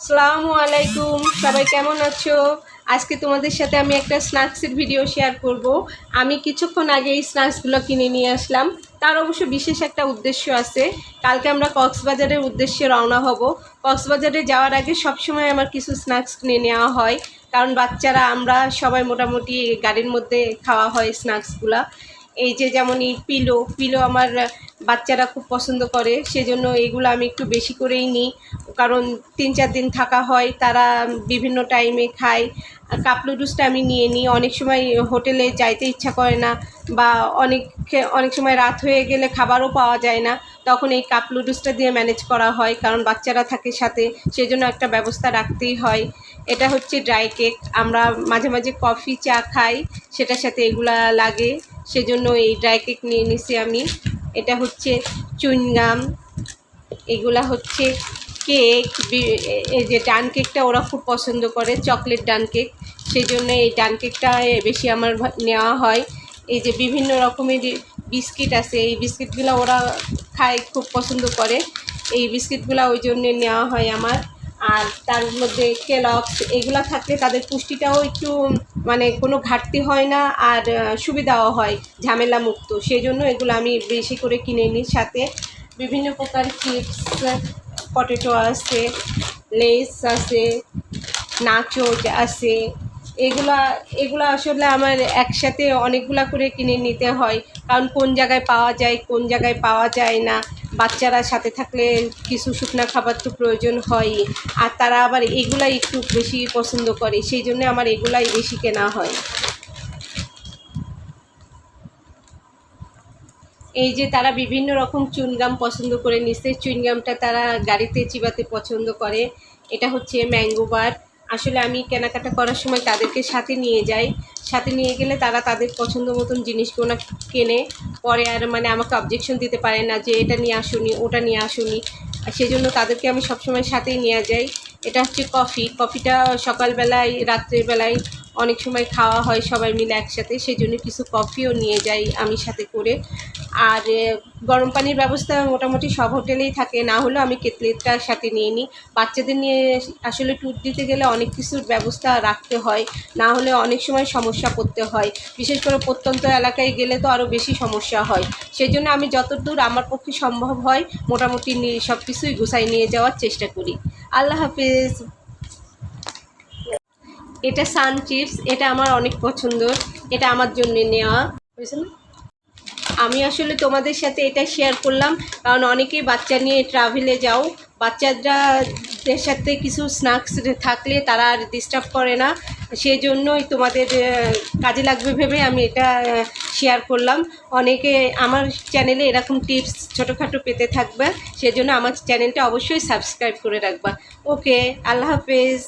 আসসালামু আলাইকুম, সবাই কেমন আছো? আজকে তোমাদের সাথে আমি একটা স্ন্যাক্সের ভিডিও শেয়ার করব। আমি কিছুক্ষণ আগে এই স্ন্যাক্সগুলো কিনে নিয়ে আসলাম। তার অবশ্য বিশেষ একটা উদ্দেশ্য আছে। কালকে আমরা কক্সবাজারের উদ্দেশ্যে রওনা হব। কক্সবাজারে যাওয়ার আগে সবসময় আমার কিছু স্ন্যাক্স কিনে নেওয়া হয়, কারণ বাচ্চারা আমরা সবাই মোটামুটি গাড়ির মধ্যে খাওয়া হয় স্ন্যাক্সগুলা। এই যে যেমন এই পিলো পিলো আমার বাচ্চারা খুব পছন্দ করে, সেজন্য এগুলো আমি একটু বেশি করেই নিই, কারণ 3-4 দিন থাকা হয়, তারা বিভিন্ন টাইমে খায়। কাপ নুডলসটা আমি নিয়ে নিই। অনেক সময় হোটেলে যাইতে ইচ্ছা করে না, বা অনেক সময় রাত হয়ে গেলে খাবারও পাওয়া যায় না, তখন এই কাপ নুডলসটা দিয়ে ম্যানেজ করা হয়, কারণ বাচ্চারা থাকে সাথে, সেজন্য একটা ব্যবস্থা রাখতেই হয়। এটা হচ্ছে ড্রাই কেক। আমরা মাঝে মাঝে কফি চা খাই, সেটার সাথে এগুলা লাগে, সেজন্য এই ড্রাই কেক নিয়ে নিছি আমি। এটা হচ্ছে চুইংগাম, এগুলা হচ্ছে কেক। এই যে ডান কেকটা ওরা খুব পছন্দ করে, চকলেট ডান কেক, সেই জন্য এই ডান কেকটা বেশি আমার নেওয়া হয়। এই যে বিভিন্ন রকমের বিস্কিট আছে, এই বিস্কিটগুলো ওরা খায়, খুব পছন্দ করে, এই বিস্কিটগুলো ওই জন্যে নেওয়া হয় আমার। আর তার মধ্যে কেলগস, এগুলা থাকলে তাদের পুষ্টিটাও একটু মানে কোনো ঘাটতি হয় না, আর সুবিধাও হয়, ঝামেলা মুক্ত, সেই জন্য এগুলো আমি বেশি করে কিনে নিই। সাথে বিভিন্ন প্রকার চিপস, পটেটো আছে, লেস আছে, নাচো আছে, এগুলা এগুলো আসলে আমার একসাথে অনেকগুলা করে কিনে নিতে হয়, কারণ কোন জায়গায় পাওয়া যায় কোন জায়গায় পাওয়া যায় না। বাচ্চারা সাথে থাকলে কিছু শুকনা খাবার তো প্রয়োজন হয়ই, আর তারা আবার এগুলাই একটু বেশি পছন্দ করে, সেই জন্য আমার এগুলাই বেশি কেনা হয়। এই যে তারা বিভিন্ন রকম চুইংগাম পছন্দ করে নিচ্ছে, চুইংগামটা তারা গাড়িতে চিবাতে পছন্দ করে। এটা হচ্ছে ম্যাঙ্গো বার। আসলে আমি কেনাকাটা করার সময় তাদেরকে সাথে নিয়ে যাই, সাথে নিয়ে গেলে তারা তাদের পছন্দ মতন জিনিসগুলো কেনে, পরে আর মানে আমাকে অবজেকশন দিতে পারে না যে এটা নিয়ে আসুনি ওটা নিয়ে আসুনি, সেজন্য তাদেরকে আমি সবসময় সাথেই নিয়ে যাই। এটা হচ্ছে কফিটা সকালবেলায় রাত্রের বেলায় অনেক সময় খাওয়া হয় সবাই মিলে একসাথে, সেই জন্য কিছু কফিও নিয়ে যাই আমি সাথে করে। আর গরম পানির ব্যবস্থা মোটামুটি সব হোটেলেই থাকে, না হলেও আমি কেটলিটার সাথে নিয়ে নিই। বাচ্চাদের নিয়ে আসলে ট্যুর দিতে গেলে অনেক কিছুর ব্যবস্থা রাখতে হয়, না হলে অনেক সময় সমস্যা পড়তে হয়, বিশেষ করে প্রত্যন্ত এলাকায় গেলে তো আরও বেশি সমস্যা হয়। সেই জন্য আমি যতদূর আমার পক্ষে সম্ভব হয় মোটামুটি সব কিছুই গুছাই নিয়ে যাওয়ার চেষ্টা করি। আল্লাহ হাফিজ। এটা সান চিপস, এটা আমার অনেক পছন্দর, এটা আমার জন্য নেওয়া হয়েছে না। আমি আসলে তোমাদের সাথে এটা শেয়ার করলাম, কারণ অনেকেই বাচ্চা নিয়ে ট্রাভেলে যাও, বাচ্চাদের সাথে কিছু স্ন্যাক্স থাকলে তারা আর ডিস্টার্ব করে না, সেই জন্যই তোমাদের কাজে লাগবে ভেবে আমি এটা শেয়ার করলাম। অনেকে আমার চ্যানেলে এরকম টিপস ছোটোখাটো পেতে থাকবে, সেজন্য আমার চ্যানেলটা অবশ্যই সাবস্ক্রাইব করে রাখবা। ওকে, আল্লাহ হাফেজ।